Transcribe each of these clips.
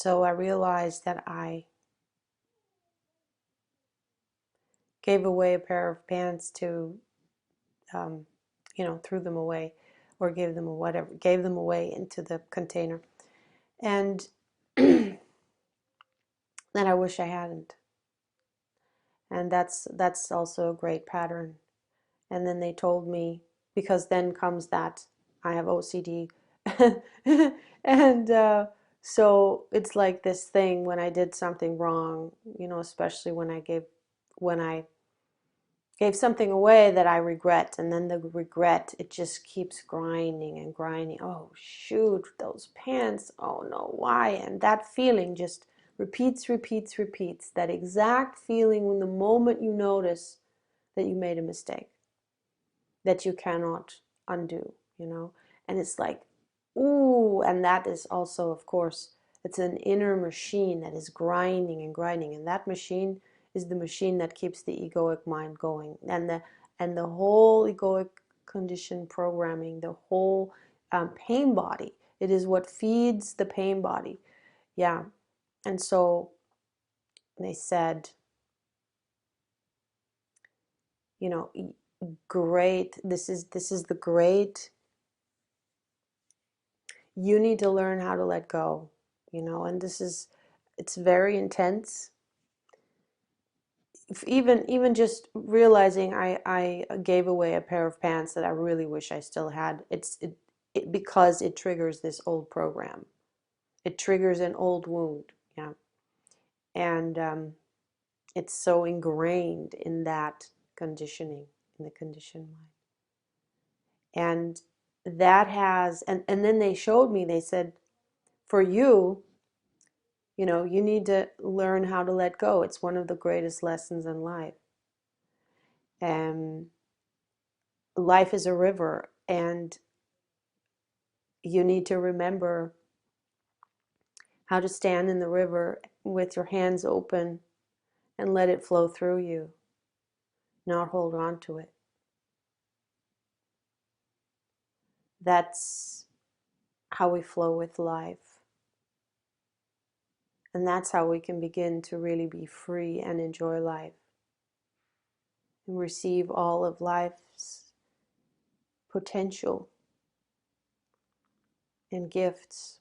So I realized that I gave away a pair of pants to, um, threw them away, or gave them gave them away into the container, and that I wish I hadn't. And that's also a great pattern. And then they told me, because then comes that I have OCD, and so it's like this thing when I did something wrong, especially when I gave something away that I regret, and then the regret, it just keeps grinding and grinding. Oh shoot, those pants. Oh no, why? And that feeling just repeats, repeats, repeats. That exact feeling when the moment you notice that you made a mistake that you cannot undo. And it's like, ooh, and that is also, of course, it's an inner machine that is grinding and grinding, and that machine is the machine that keeps the egoic mind going, and the whole egoic condition programming, the whole pain body. It is what feeds the pain body. Yeah. And so they said, you know, great, this is the great, you need to learn how to let go, and it's very intense. Even just realizing I gave away a pair of pants that I really wish I still had, because it triggers this old program. It triggers an old wound. Yeah. And it's so ingrained in that conditioning, in the conditioned mind. And that has, and then they showed me, they said, for you, you need to learn how to let go. It's one of the greatest lessons in life. And life is a river, and you need to remember how to stand in the river with your hands open and let it flow through you, not hold on to it. That's how we flow with life. And that's how we can begin to really be free and enjoy life and receive all of life's potential and gifts.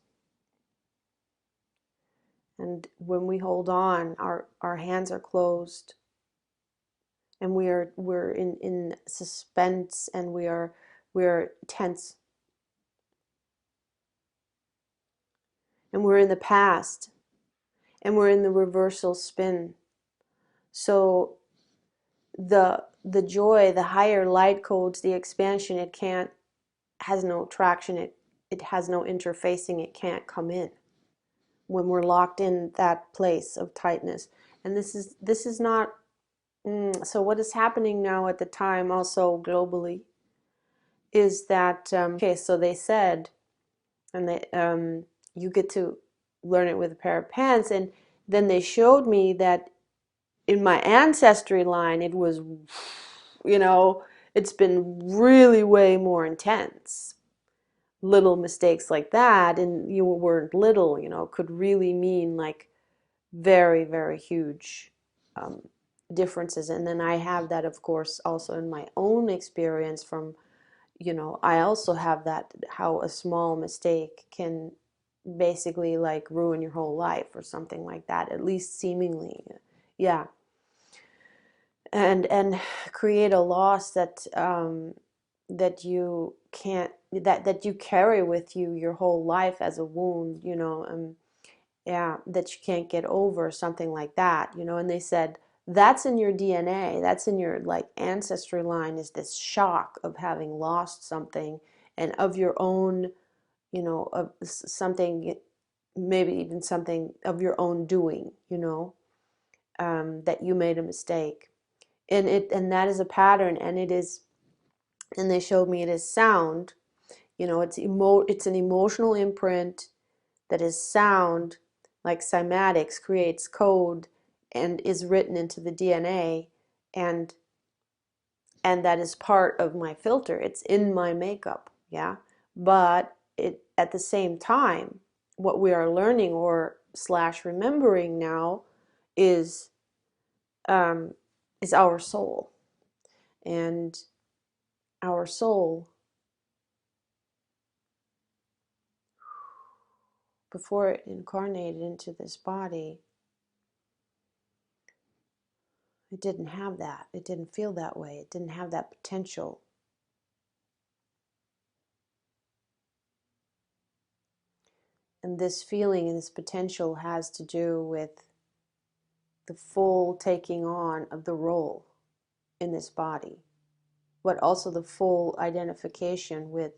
And when we hold on, our hands are closed, and we're in suspense, and we're tense, and we're in the past, and we're in the reversal spin. So the joy, the higher light codes, the expansion, has no traction, it has no interfacing, it can't come in when we're locked in that place of tightness. And this is not, so what is happening now at the time also globally is that, okay, so they said, and you get to learn it with a pair of pants, and then they showed me that in my ancestry line, it was, it's been really way more intense. Little mistakes like that, and you weren't little, could really mean like very, very huge differences. And then I have that, of course, also in my own experience from, I also have that, how a small mistake can basically like ruin your whole life or something like that, at least seemingly. Yeah. And create a loss that you can't, that you carry with you your whole life as a wound, yeah, that you can't get over, something like that, and they said that's in your DNA, that's in your like ancestry line, is this shock of having lost something, and of your own, of something, maybe even something of your own doing, that you made a mistake. And that is a pattern, and it is, and they showed me it is sound, it's an emotional imprint that is sound, like cymatics creates code and is written into the DNA, and that is part of my filter, it's in my makeup. Yeah. But it, at the same time, what we are learning or slash remembering now is um, is our soul. And our soul, before it incarnated into this body, it didn't have that. It didn't feel that way. It didn't have that potential. And this feeling and this potential has to do with the full taking on of the role in this body, but also the full identification with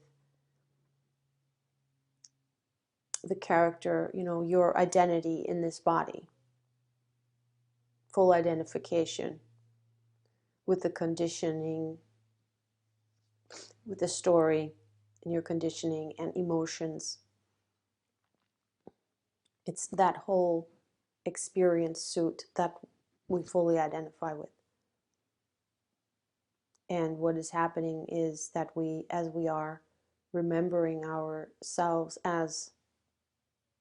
the character, your identity in this body. Full identification with the conditioning, with the story and your conditioning and emotions. It's that whole experience suit that we fully identify with. And what is happening is that as we are remembering ourselves as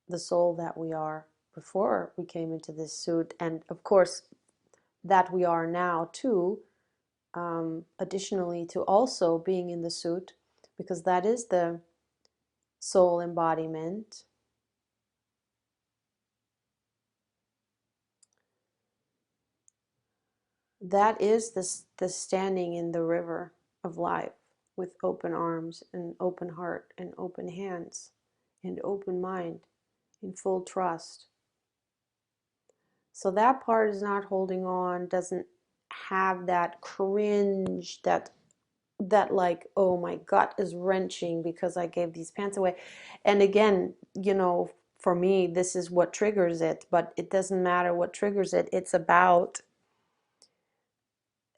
the soul that we are before we came into this suit, and of course that we are now too, additionally to also being in the suit, because that is the soul embodiment. That is the standing in the river of life with open arms and open heart and open hands and open mind in full trust. So that part is not holding on, doesn't have that cringe, that like, oh, my gut is wrenching because I gave these pants away. And again, for me, this is what triggers it, but it doesn't matter what triggers it.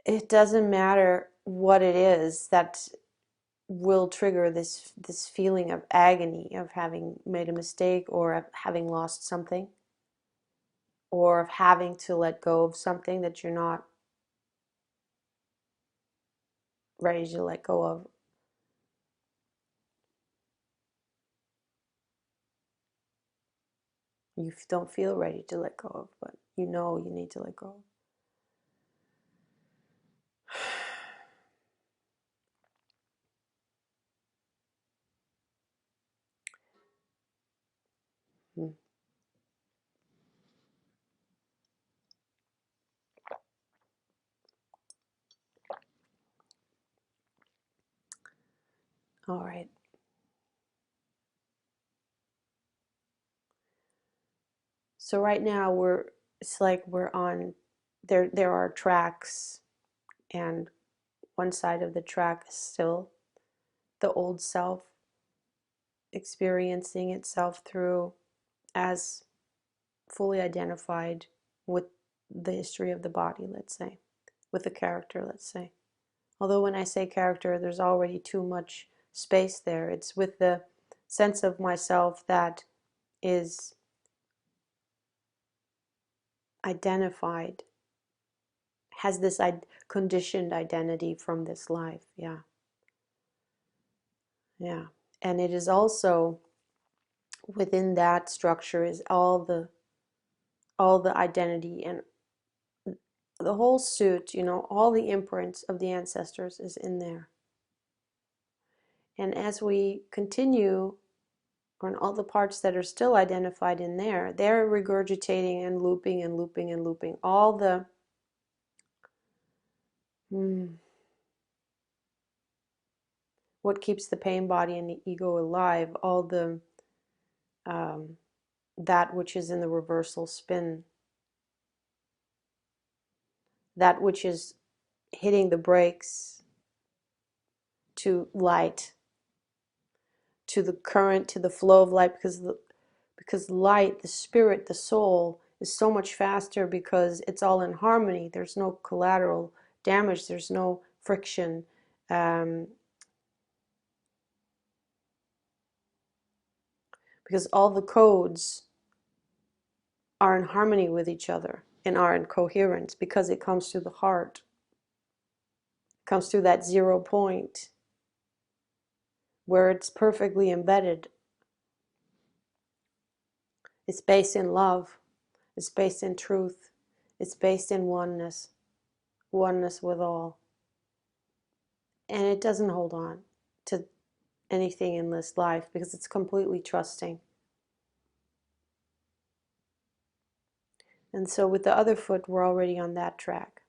It doesn't matter what it is that will trigger this feeling of agony of having made a mistake, or of having lost something, or of having to let go of something that you're not ready to let go of. You don't feel ready to let go of, but you need to let go. Hmm. All right. So right now it's like we're on, there are tracks, and one side of the track is still the old self experiencing itself through as fully identified with the history of the body, let's say, with the character, let's say. Although when I say character, there's already too much space there. It's with the sense of myself that is identified, has this conditioned identity from this life. Yeah. Yeah. And it is also within that structure is all the identity and the whole suit, all the imprints of the ancestors is in there. And as we continue on all the parts that are still identified in there, they're regurgitating and looping and looping and looping all the what keeps the pain body and the ego alive, all the that which is in the reversal spin, that which is hitting the brakes to light, to the current, to the flow of light, because light, the spirit, the soul is so much faster because it's all in harmony. There's no collateral damage. There's no friction. Because all the codes are in harmony with each other and are in coherence, because it comes through the heart, it comes through that 0 point where it's perfectly embedded. It's based in love. It's based in truth. It's based in oneness, oneness with all. And it doesn't hold on to anything in this life because it's completely trusting. And so with the other foot, we're already on that track.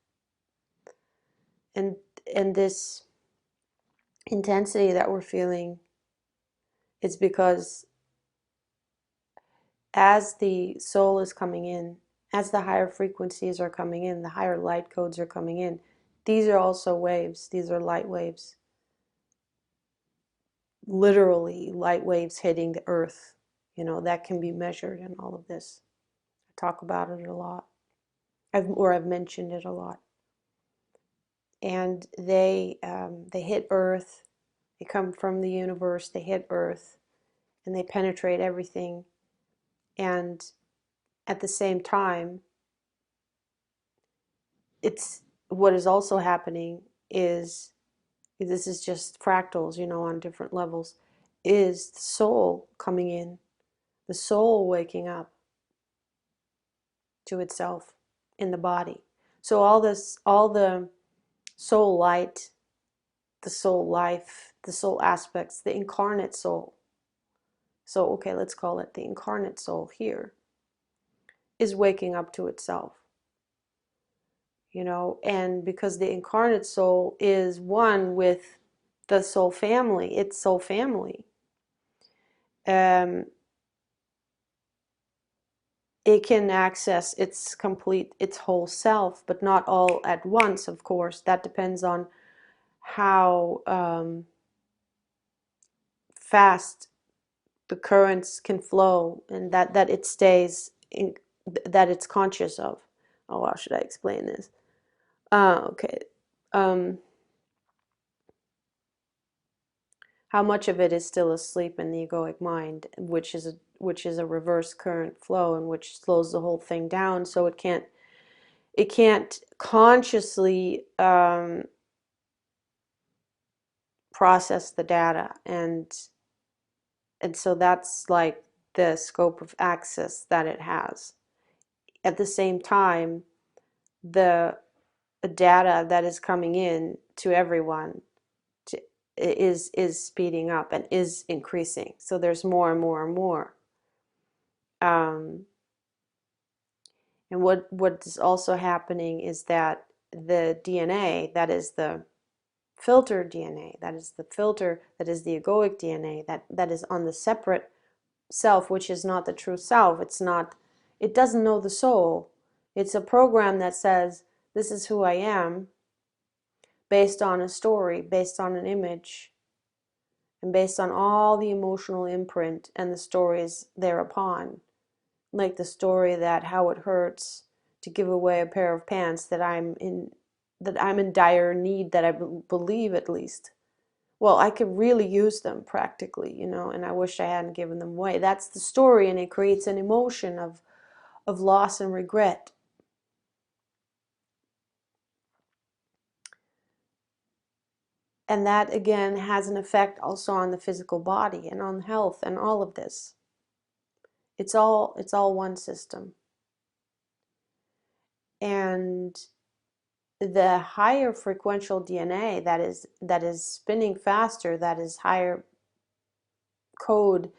And this intensity that we're feeling is because as the soul is coming in, as the higher frequencies are coming in, the higher light codes are coming in, these are also waves. These are light waves. Literally light waves hitting the earth. You know, that can be measured in all of this. I talk about it a lot. I've mentioned it a lot. And they hit earth. They come from the universe. They hit earth. And they penetrate everything. And at the same time, it's what is also happening is, this is just fractals, you know, on different levels, is the soul coming in, the soul waking up to itself in the body. So all this, all the soul light, the soul life, the soul aspects, the incarnate soul. So, okay, let's call it the incarnate soul here, is waking up to itself. You know, and because the incarnate soul is one with the soul family, its soul family, it can access its whole self, but not all at once, of course. That depends on how fast the currents can flow, and that it stays in, that it's conscious of. Oh, how should I explain this? Okay. How much of it is still asleep in the egoic mind, which is a reverse current flow, and which slows the whole thing down, so it can't consciously process the data, and so that's like the scope of access that it has. At the same time, the data that is coming in to everyone is speeding up and is increasing. So there's more and more and more. And what is also happening is that the DNA, that is the filter DNA, that is the filter, that is the egoic DNA, that is on the separate self, which is not the true self. It doesn't know the soul. It's a program that says, this is who I am, based on a story, based on an image, and based on all the emotional imprint and the stories thereupon. Like the story that how it hurts to give away a pair of pants that I'm in dire need, that I believe at least. Well, I could really use them practically, you know, and I wish I hadn't given them away. That's the story, and it creates an emotion of loss and regret. And that, again, has an effect also on the physical body and on health and all of this. It's all one system. And the higher frequential DNA that is spinning faster, that is higher code,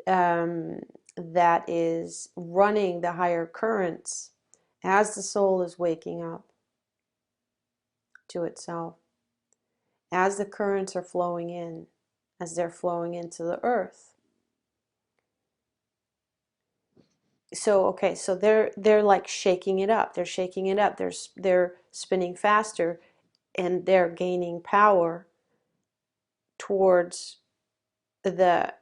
that is running the higher currents as the soul is waking up to itself, as the currents are flowing in, as they're flowing into the earth. So okay, so they're like shaking it up. They're shaking it up. They're spinning faster, and they're gaining power towards the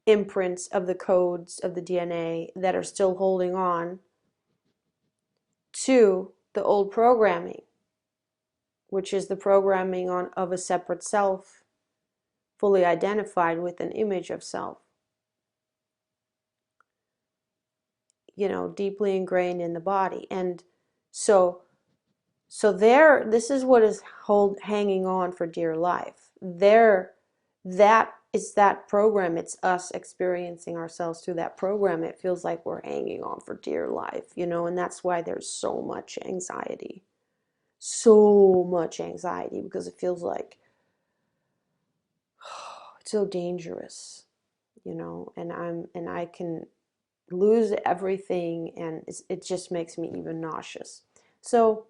imprints of the codes of the DNA that are still holding on to the old programming, which is the programming of a separate self, fully identified with an image of self, you know, deeply ingrained in the body. And so this is what is hanging on for dear life. That it's that program. It's us experiencing ourselves through that program. It feels like we're hanging on for dear life, you know, and that's why there's so much anxiety. So much anxiety, because it feels like it's so dangerous, you know, and I can lose everything, and it just makes me even nauseous. So,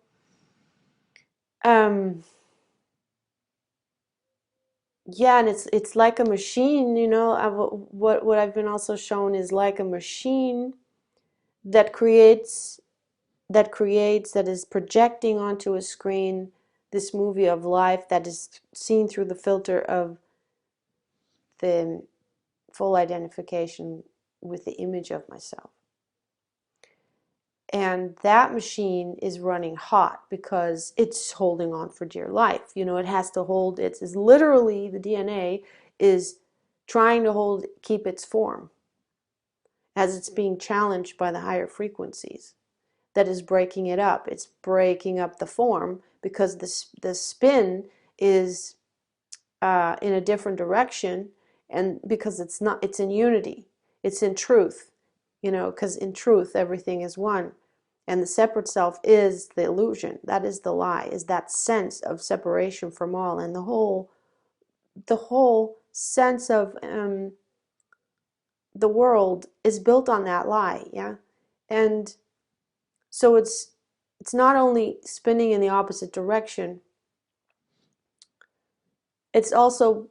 um, yeah, and it's like a machine, you know. What I've been also shown is like a machine that that is projecting onto a screen this movie of life that is seen through the filter of the full identification with the image of myself. And that machine is running hot because it's holding on for dear life. You know, it has to hold, it's literally, the DNA is trying to keep its form as it's being challenged by the higher frequencies. That is breaking it up. It's breaking up the form because the spin is in a different direction, and because it's in unity, it's in truth, you know, because in truth everything is one, and the separate self is the illusion. That is the lie. Is that sense of separation from all, and the whole sense of the world is built on that lie, yeah, and so it's not only spinning in the opposite direction, it's also,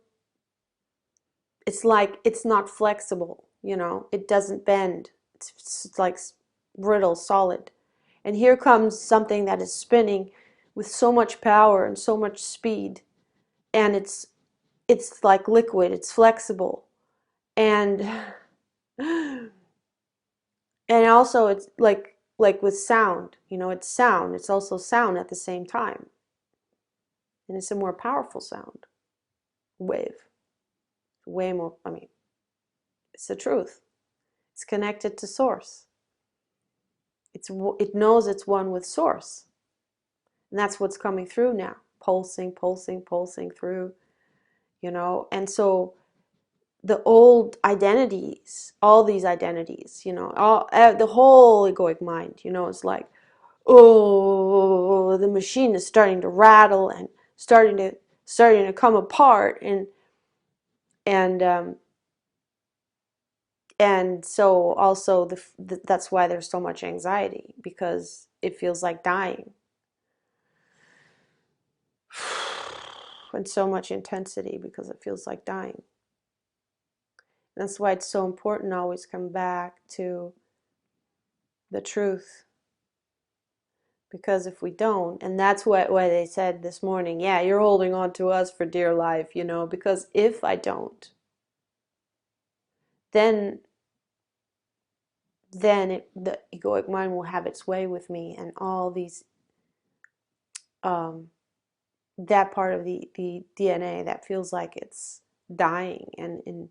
it's like it's not flexible, you know, it doesn't bend. It's like brittle, solid. And here comes something that is spinning with so much power and so much speed, and it's like liquid, it's flexible. And and also it's like with sound, you know, it's sound, it's also sound at the same time. And it's a more powerful sound wave. Way more, I mean, it's the truth. It's connected to source. It knows it's one with source. And that's what's coming through now. Pulsing, pulsing, pulsing through, you know. And so the old identities, all these identities, you know, the whole egoic mind, you know, it's like, oh, the machine is starting to rattle and starting to come apart, and and so also that's why there's so much anxiety, because it feels like dying, and so much intensity because it feels like dying. That's why it's so important to always come back to the truth, because if we don't, and that's why they said this morning, yeah, you're holding on to us for dear life, you know, because if I don't, then the egoic mind will have its way with me, and all these um, that part of the DNA that feels like it's dying and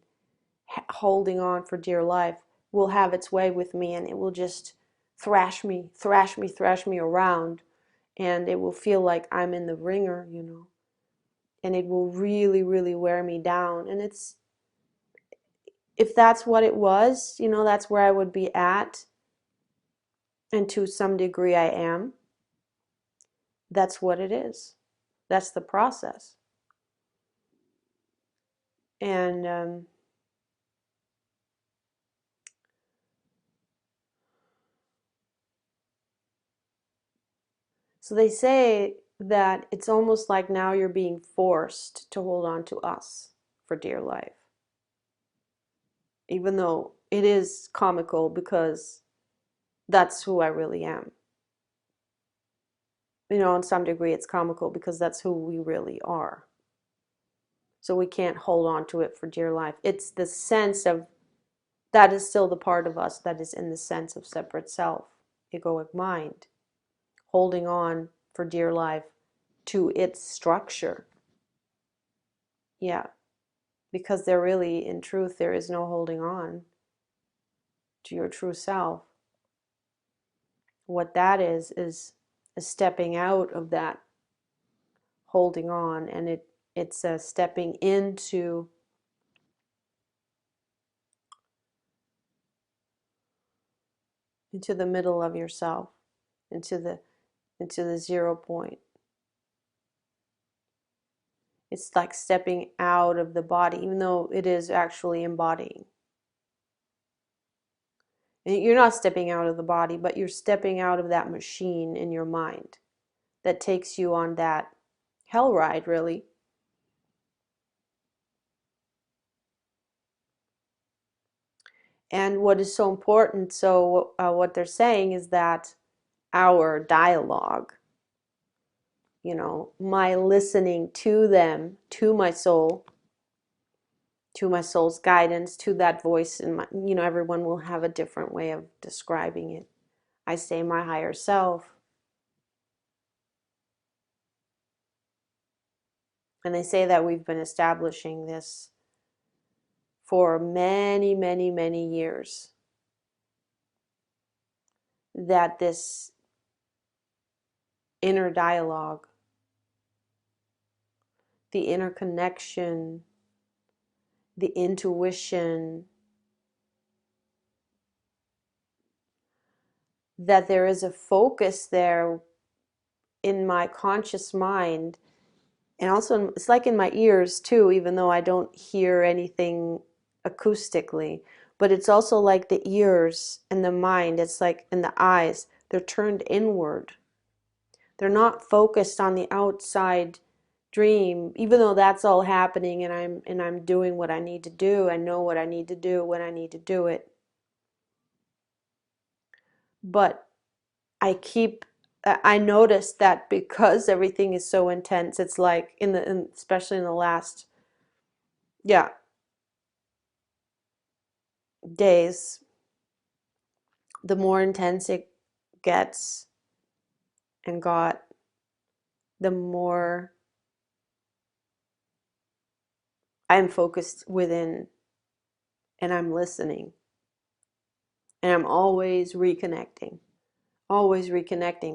holding on for dear life will have its way with me, and it will just thrash me, thrash me, thrash me around, and it will feel like I'm in the ringer, you know, and it will really, really wear me down. And it's, if that's what it was, you know, that's where I would be at, and to some degree I am. That's what it is. That's the process. And so they say that it's almost like now you're being forced to hold on to us for dear life. Even though it is comical, because that's who I really am. You know, in some degree it's comical because that's who we really are. So we can't hold on to it for dear life. It's the sense of, that is still the part of us that is in the sense of separate self, egoic mind, holding on for dear life to its structure. Yeah, because there really, in truth, there is no holding on to your true self. What that is a stepping out of that holding on, and it's a stepping into into the middle of yourself, into the 0 point. It's like stepping out of the body, even though it is actually embodying. You're not stepping out of the body, but you're stepping out of that machine in your mind that takes you on that hell ride, really. And what is so important, so what they're saying is that our dialogue, my listening to them, to my soul's guidance, to that voice in my, everyone will have a different way of describing it. I say my higher self. And they say that we've been establishing this for many, many, many years. That this inner dialogue, the inner connection, the intuition, that there is a focus there in my conscious mind, and also it's like in my ears too, even though I don't hear anything acoustically, but it's also like the ears and the mind, it's like in the eyes, they're turned inward. They're not focused on the outside dream, even though that's all happening, and I'm doing what I need to do. I know what I need to do when I need to do it. But I noticed that because everything is so intense, it's like especially in the last, days, the more intense it gets and got, the more I'm focused within and I'm listening. And I'm always reconnecting,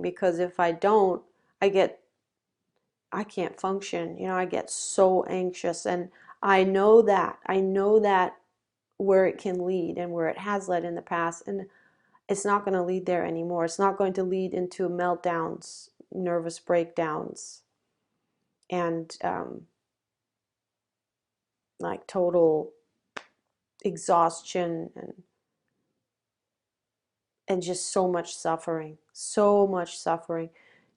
because if I don't, I can't function. I get so anxious, and I know that where it can lead and where it has led in the past, and it's not going to lead there anymore. It's not going to lead into meltdowns, nervous breakdowns, and like total exhaustion and just so much suffering,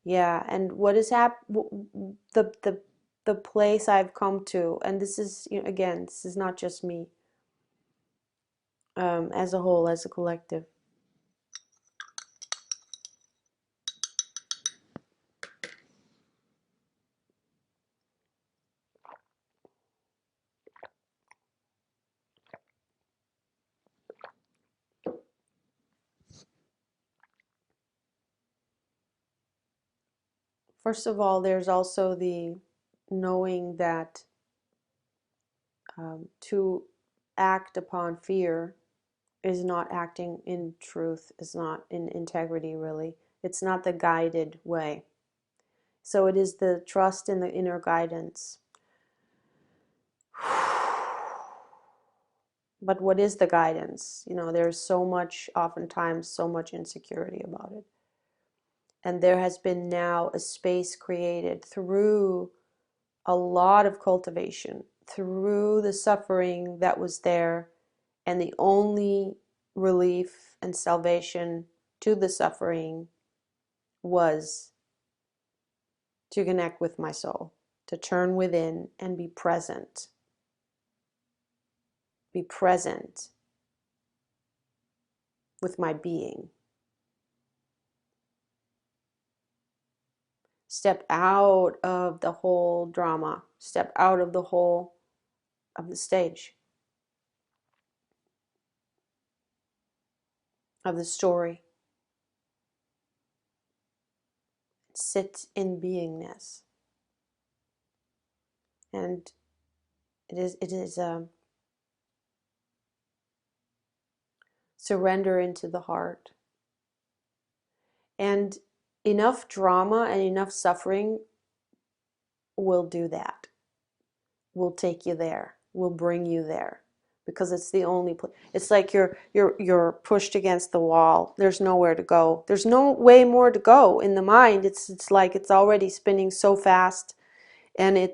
Yeah, and what is the place I've come to, and this is, again, this is not just me, as a whole, as a collective. First of all, there's also the knowing that to act upon fear is not acting in truth, is not in integrity, really. It's not the guided way. So it is the trust in the inner guidance. But what is the guidance? There's oftentimes so much insecurity about it. And there has been now a space created through a lot of cultivation, through the suffering that was there, and the only relief and salvation to the suffering was to connect with my soul, to turn within and be present. Be present with my being. Step out of the whole drama. Step out of the whole of the stage, of the story. Sit in beingness. And it is surrender into the heart. And enough drama and enough suffering will do that. Will take you there. Will bring you there. because it's the only place. It's like you're pushed against the wall. There's nowhere to go. There's no way more to go in the mind. It's like it's already spinning so fast, and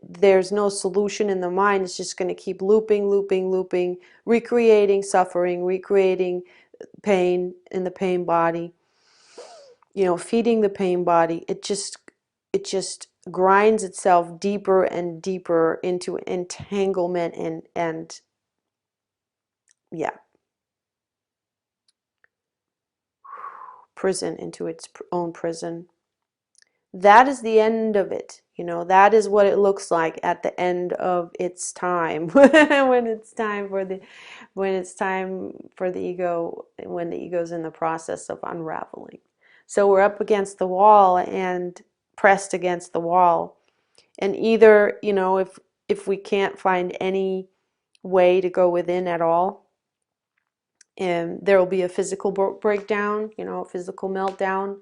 there's no solution in the mind. It's just going to keep looping, looping, looping, recreating suffering, recreating pain in the pain body, feeding the pain body. It just grinds itself deeper and deeper into entanglement and yeah, prison, into its own prison. That is the end of it. That is what it looks like at the end of its time. When it's time for the ego, when the ego's in the process of unraveling. So we're up against the wall and pressed against the wall. And either, if we can't find any way to go within at all, and there will be a physical breakdown, a physical meltdown.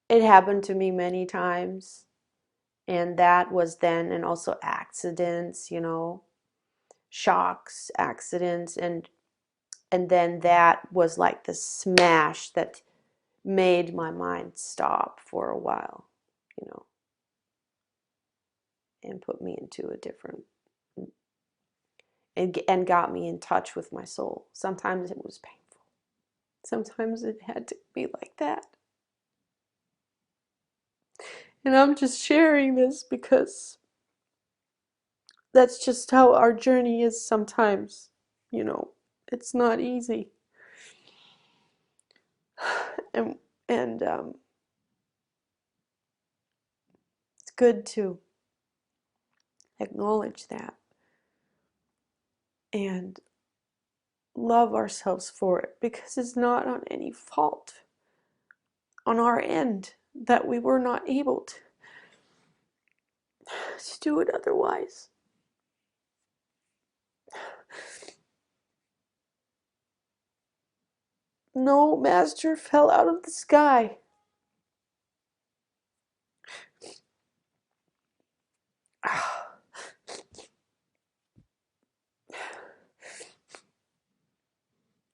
It happened to me many times. And that was then, and also accidents, shocks, accidents, and then that was like the smash that made my mind stop for a while, you know, and put me into a different, and got me in touch with my soul. Sometimes it was painful. Sometimes it had to be like that. And I'm just sharing this because that's just how our journey is sometimes. It's not easy. And it's good to acknowledge that and love ourselves for it, because it's not on any fault on our end that we were not able to do it otherwise. No master fell out of the sky.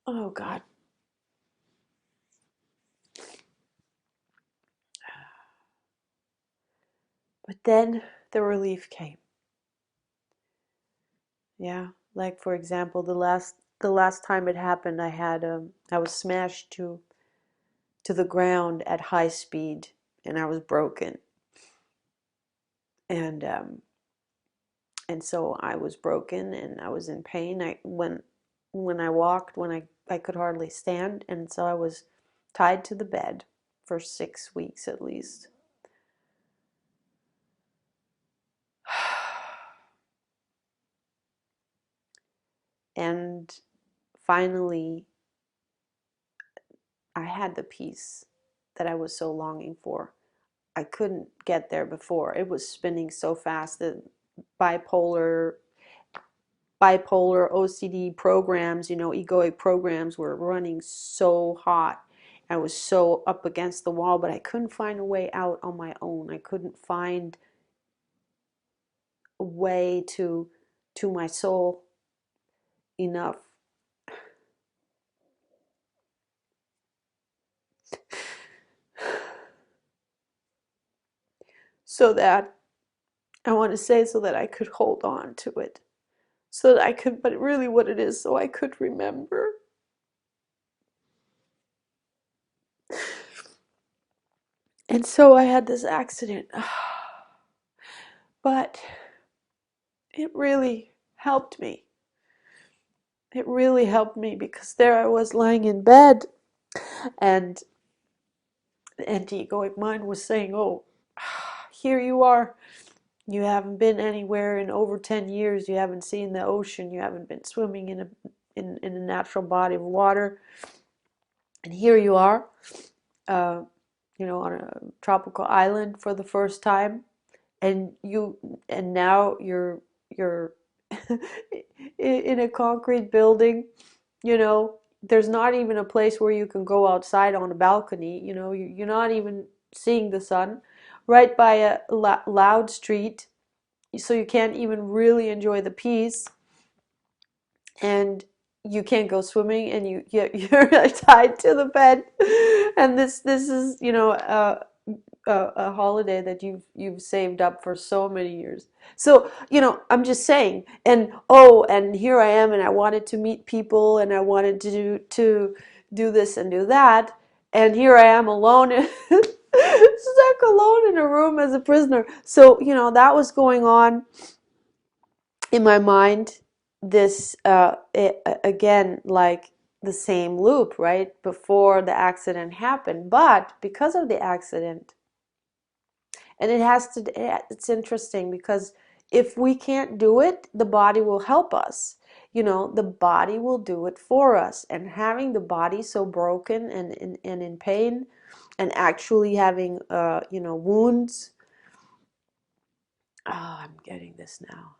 Oh God. But then the relief came. Yeah, like for example, the last time it happened, I was smashed to the ground at high speed, and I was broken, and so I was broken and I was in pain. When I walked, when I could hardly stand, and so I was tied to the bed for 6 weeks at least. And finally, I had the peace that I was so longing for. I couldn't get there before. It was spinning so fast. The bipolar OCD programs, egoic programs were running so hot. I was so up against the wall, but I couldn't find a way out on my own. I couldn't find a way to my soul enough. So that so that I could hold on to it. So that I could, but really what it is, so I could remember. And so I had this accident. But it really helped me. It really helped me, because there I was lying in bed, and the anti-egoic mind was saying, oh, here you are. You haven't been anywhere in over 10 years. You haven't seen the ocean. You haven't been swimming in a natural body of water. And here you are, uh, on a tropical island for the first time. And now you're in a concrete building. There's not even a place where you can go outside on a balcony. You're not even seeing the sun, right by a loud street, so you can't even really enjoy the peace. and you can't go swimming, and you're tied to the bed, and this is, you know, a holiday that you've saved up for so many years. So, you know, I'm just saying, and oh, and here I am, and I wanted to meet people, and I wanted to do this and do that, and here I am alone, stuck alone in a room as a prisoner. So, you know, that was going on in my mind. This again, like the same loop, right? Before the accident happened, but because of the accident, and it's interesting because if we can't do it, the body will help us. You know, the body will do it for us. And having the body so broken and in pain, and actually having, you know, wounds. Oh, I'm getting this now.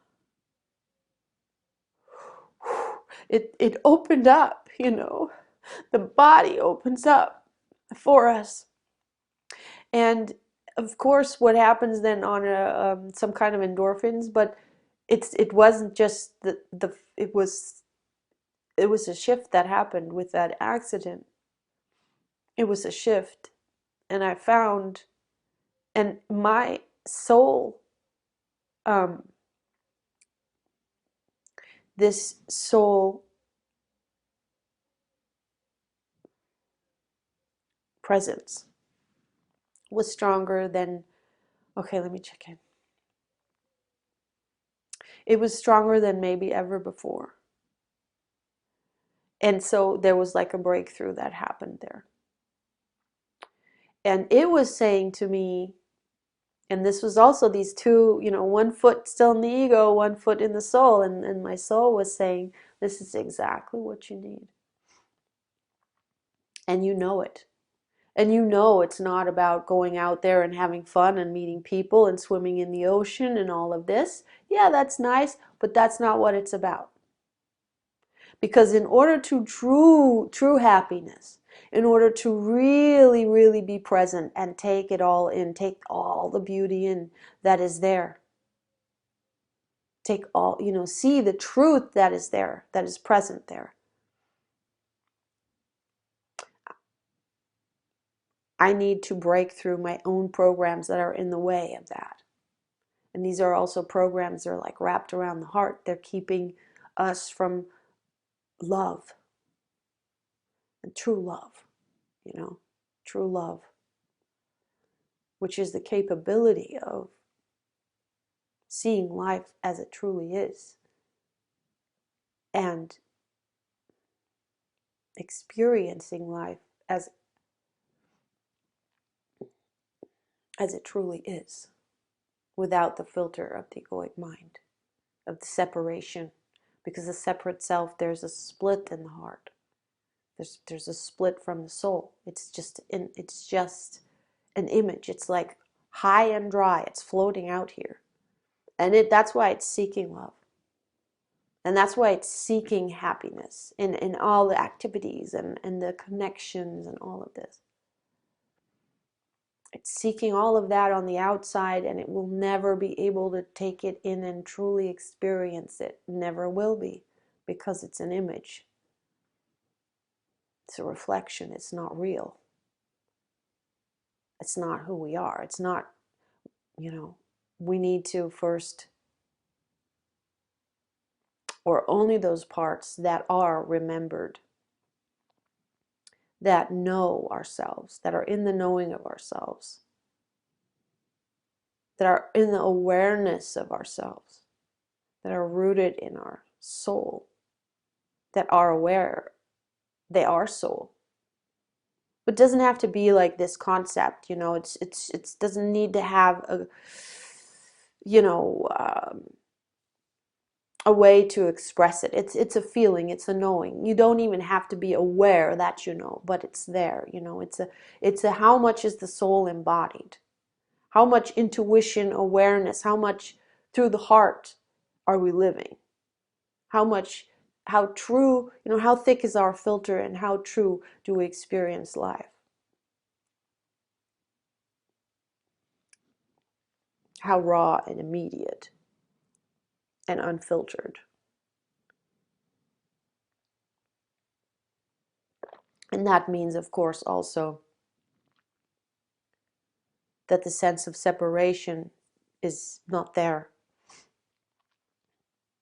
It opened up, you know. The body opens up for us. And of course, what happens then on some kind of endorphins, but it wasn't just the it was a shift that happened with that accident. It was a shift, and I found, and my soul, um, this soul presence was stronger than, okay, let me check in. It was stronger than maybe ever before. And so there was like a breakthrough that happened there. And it was saying to me, and this was also these two, you know, one foot still in the ego, one foot in the soul. And my soul was saying, this is exactly what you need. And you know it. And you know it's not about going out there and having fun and meeting people and swimming in the ocean and all of this. Yeah, that's nice, but that's not what it's about. Because in order to true happiness, in order to really, really be present and take it all in, take all the beauty in that is there, take all, you know, see the truth that is there, that is present there. I need to break through my own programs that are in the way of that. And these are also programs that are like wrapped around the heart. They're keeping us from love and true love, you know, true love, which is the capability of seeing life as it truly is and experiencing life as it truly is, without the filter of the egoic mind, of the separation. Because the separate self, there's a split in the heart. There's a split from the soul. It's just an image. It's like high and dry. It's floating out here. And that's why it's seeking love. And that's why it's seeking happiness in all the activities and the connections and all of this. It's seeking all of that on the outside, and it will never be able to take it in and truly experience it. Never will be, because it's an image. It's a reflection. It's not real. It's not who we are. It's not, you know, we need to first, or only those parts that are remembered, that know ourselves, that are in the knowing of ourselves, that are in the awareness of ourselves, that are rooted in our soul, that are aware they are soul. But it doesn't have to be like this concept, you know. It doesn't need to have a, you know, a way to express it. It's a feeling. It's a knowing. You don't even have to be aware that you know, but it's there. You know, it's a how much is the soul embodied? How much intuition, awareness? How much through the heart are we living? How much? How true? You know, how thick is our filter, and how true do we experience life? How raw and immediate and unfiltered. And that means, of course, also that the sense of separation is not there.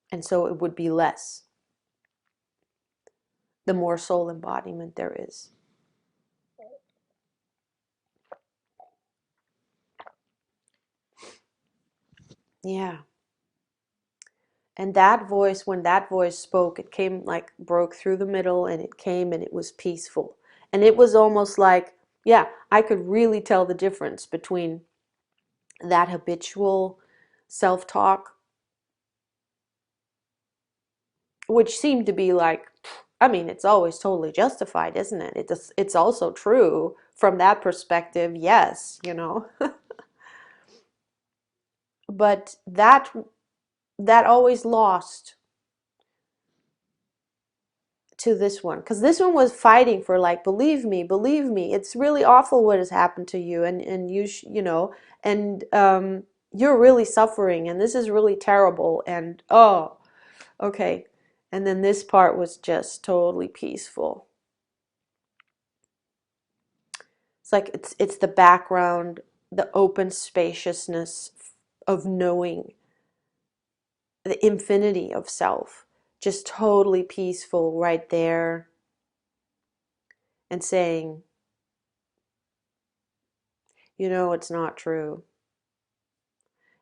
And so it would be less the more soul embodiment there is. Yeah. And that voice, when that voice spoke, it came like broke through the middle, and it came and it was peaceful. And it was almost like, yeah, I could really tell the difference between that habitual self-talk, which seemed to be like, I mean, it's always totally justified, isn't it? It's also true from that perspective, yes, you know. But that always lost to this one, because this one was fighting for, like, believe me, it's really awful what has happened to you, and you know, and you're really suffering, and this is really terrible, and oh, okay. And then this part was just totally peaceful. It's like it's the background, the open spaciousness of knowing the infinity of self, just totally peaceful right there, and saying, you know, it's not true.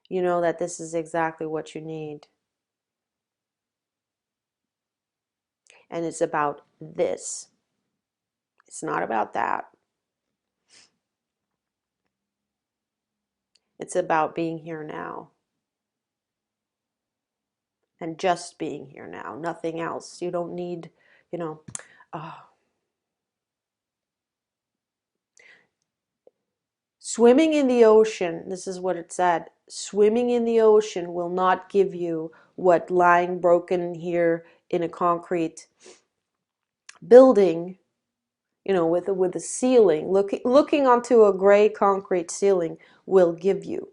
You know that this is exactly what you need. And it's about this. It's not about that. It's about being here now. And just being here now. Nothing else. You don't need, you know, oh. Swimming in the ocean, this is what it said. Swimming in the ocean will not give you what lying broken here in a concrete building, you know, with a ceiling, looking onto a gray concrete ceiling will give you.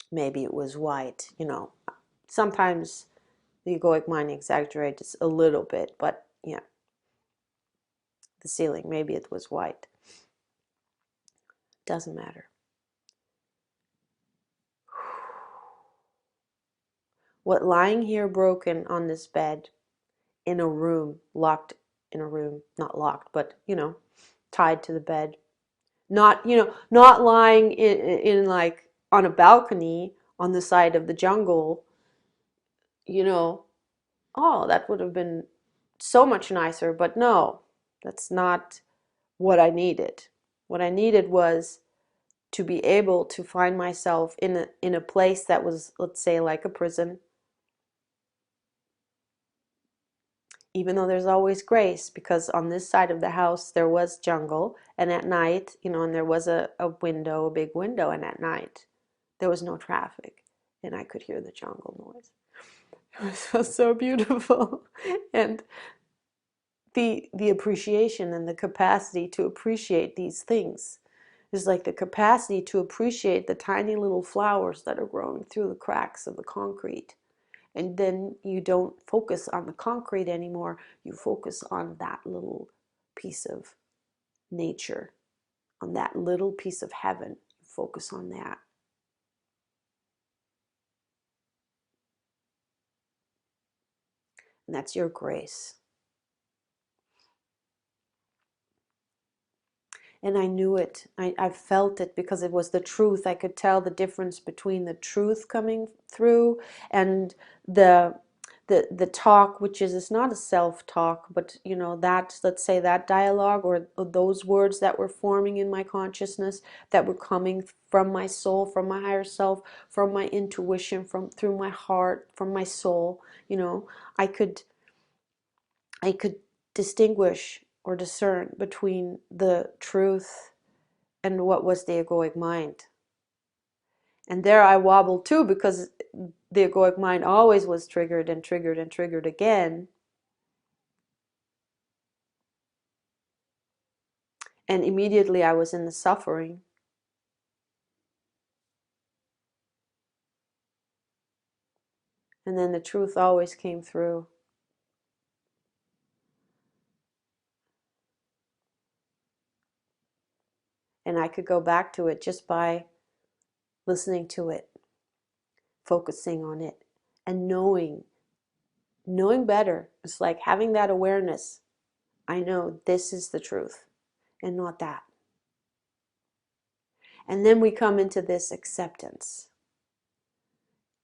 Maybe it was white, you know. Sometimes the egoic mind exaggerates a little bit, but yeah, the ceiling, maybe it was white. Doesn't matter. What lying here broken on this bed in a room, locked in a room, not locked, but, you know, tied to the bed, not, you know, not lying in like on a balcony on the side of the jungle, you know, oh, that would have been so much nicer, but no, that's not what I needed. What I needed was to be able to find myself in a place that was, let's say, like a prison, even though there's always grace, because on this side of the house there was jungle, and at night, you know, and there was a window, a big window, and at night there was no traffic, and I could hear the jungle noise. It was so beautiful. And the appreciation and the capacity to appreciate these things is like the capacity to appreciate the tiny little flowers that are growing through the cracks of the concrete. And then you don't focus on the concrete anymore, you focus on that little piece of nature, on that little piece of heaven. You focus on that. And that's your grace. And I knew it. I felt it because it was the truth. I could tell the difference between the truth coming through and the the talk, which is, it's not a self-talk, but you know, that, let's say, that dialogue, or those words that were forming in my consciousness, that were coming from my soul, from my higher self, from my intuition, from through my heart, from my soul, you know, I could distinguish or discern between the truth and what was the egoic mind. And there I wobbled too, because the egoic mind always was triggered and triggered and triggered again. And immediately I was in the suffering. And then the truth always came through. And I could go back to it just by listening to it, focusing on it, and knowing better. It's like having that awareness. I know this is the truth and not that. And then we come into this acceptance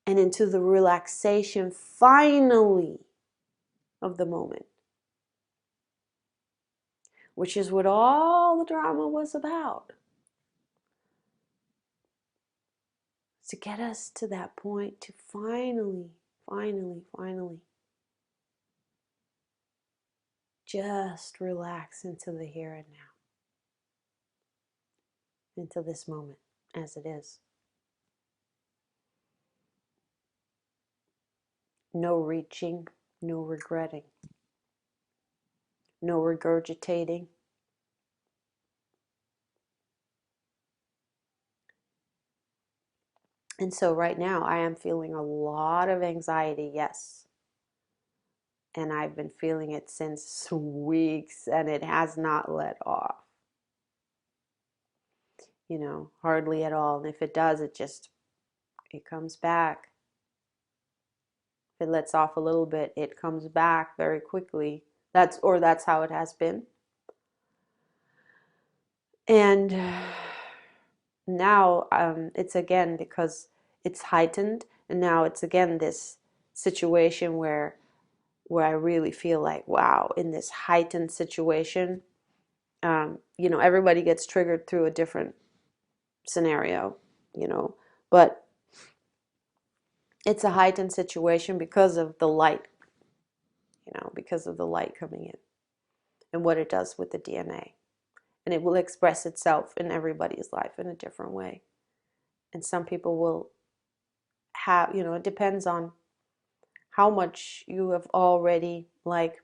and into the relaxation, finally, of the moment, which is what all the drama was about. To get us to that point, to finally just relax into the here and now, into this moment as it is. No reaching, no regretting, no regurgitating. And so right now I am feeling a lot of anxiety, yes. And I've been feeling it since weeks, and it has not let off. You know, hardly at all. And if it does, it comes back. If it lets off a little bit, it comes back very quickly. That's how it has been. And now it's again because it's heightened, and now it's again this situation where I really feel like, wow, in this heightened situation, you know, everybody gets triggered through a different scenario, you know, but it's a heightened situation because of the light, you know, because of the light coming in and what it does with the DNA. And it will express itself in everybody's life in a different way. And some people will have, you know, it depends on how much you have already, like,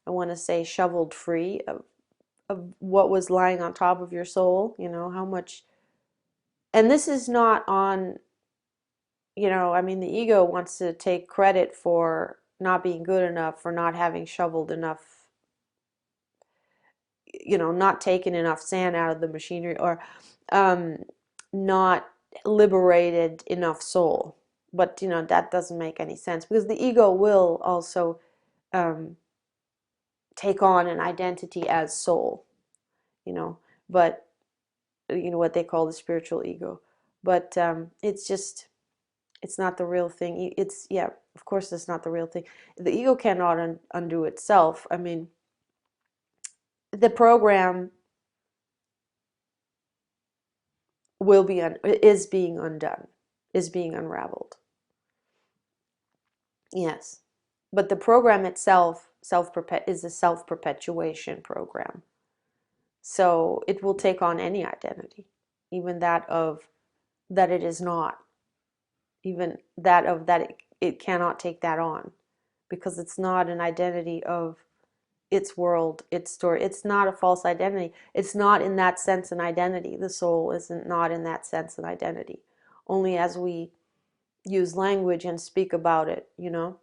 I want to say, shoveled free of what was lying on top of your soul, you know, how much. And this is not on, you know, I mean, the ego wants to take credit for not being good enough, for not having shoveled enough, you know, not taken enough sand out of the machinery, or not liberated enough soul. But, you know, that doesn't make any sense, because the ego will also take on an identity as soul, you know, but, you know, what they call the spiritual ego. But it's just, it's not the real thing. It's, yeah, of course it's not the real thing. The ego cannot undo itself. I mean, the program is being undone, is being unraveled. Yes. But the program itself is a self-perpetuation program. So it will take on any identity, even that it is not, even that it cannot take that on, because it's not an identity of its world, its story. It's not a false identity. It's not in that sense an identity. The soul isn't not in that sense an identity. Only as we use language and speak about it, you know.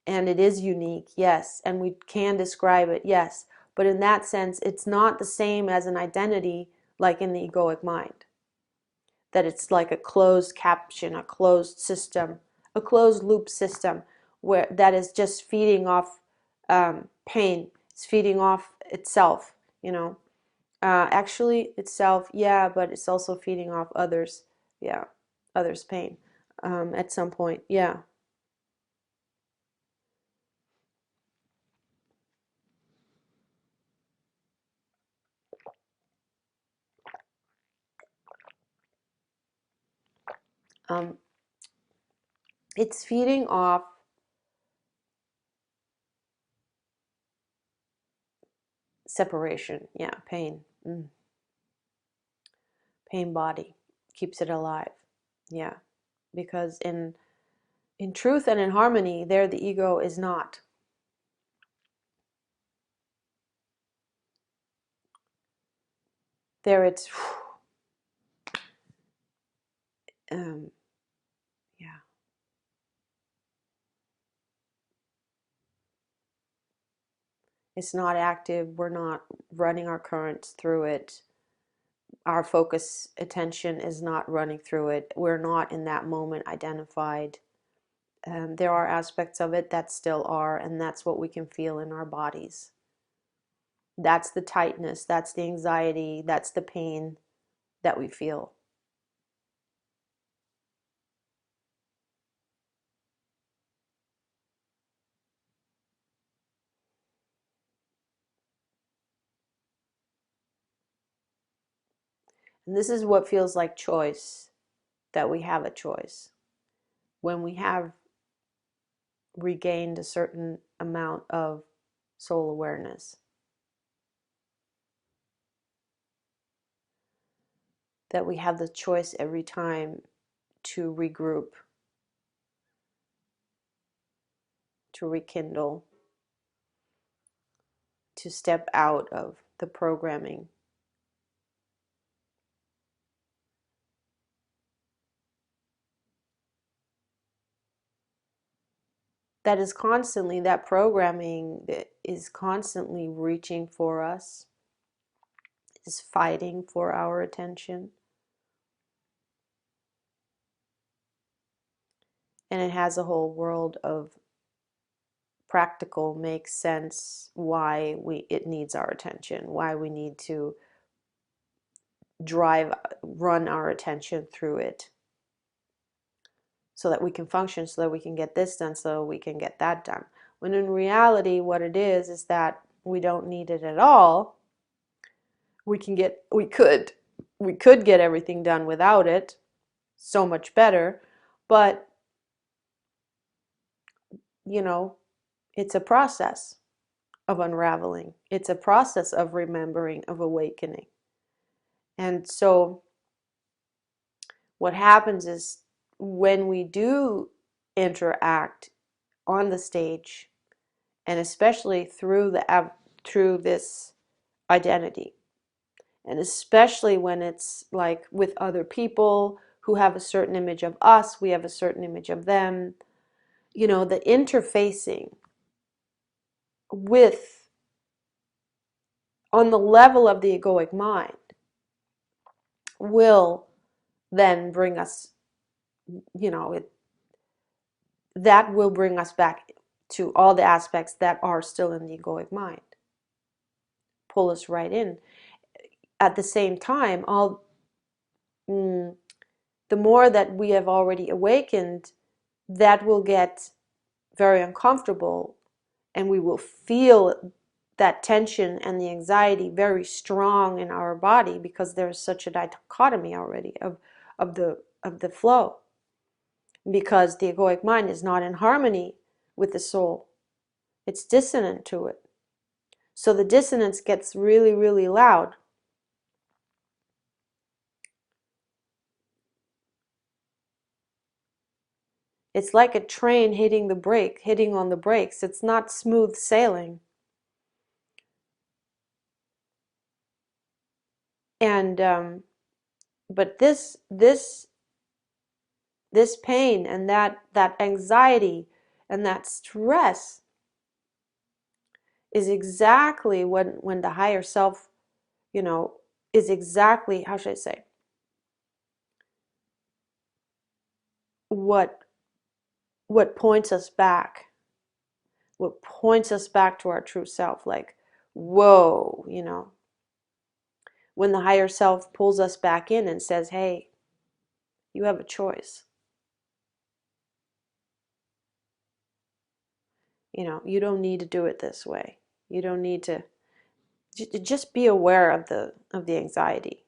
And it is unique, yes, and we can describe it, yes. But in that sense, it's not the same as an identity like in the egoic mind. That it's like a closed caption, a closed system, a closed loop system, where that is just feeding off pain. It's feeding off itself, you know. Actually, itself, yeah, but it's also feeding off others, yeah, others' pain at some point, yeah. Um, it's feeding off separation, yeah, pain. Pain body keeps it alive, yeah, because in truth and in harmony, there the ego is not. There it's yeah. It's not active. We're not running our currents through it. Our focus attention is not running through it. We're not in that moment identified. There are aspects of it that still are, and that's what we can feel in our bodies. That's the tightness, that's the anxiety, that's the pain that we feel. And this is what feels like choice, that we have a choice. When we have regained a certain amount of soul awareness, that we have the choice every time to regroup, to rekindle, to step out of the programming that is constantly, that programming that is constantly reaching for us, is fighting for our attention. And it has a whole world of practical, makes sense why it needs our attention, why we need to run our attention through it so that we can function, so that we can get this done, so we can get that done. When in reality, what it is that we don't need it at all. We could get everything done without it, so much better, but you know, it's a process of unraveling. It's a process of remembering, of awakening. And so what happens is when we do interact on the stage, and especially through this identity, and especially when it's like with other people who have a certain image of us, we have a certain image of them, you know, the interfacing with, on the level of the egoic mind, will then bring us, you know, that will bring us back to all the aspects that are still in the egoic mind, pull us right in. At the same time, the more that we have already awakened, that will get very uncomfortable, and we will feel that tension and the anxiety very strong in our body, because there's such a dichotomy already of the flow, because the egoic mind is not in harmony with the soul. It's dissonant to it. So the dissonance gets really, really loud. It's like a train hitting on the brakes. It's not smooth sailing. And but this pain and that anxiety and that stress is exactly when the higher self, you know, is exactly, how should I say, what what points us back, what points us back to our true self. Like, whoa, you know, when the higher self pulls us back in and says, hey, you have a choice. You know, you don't need to do it this way. You don't need to, just be aware of the anxiety.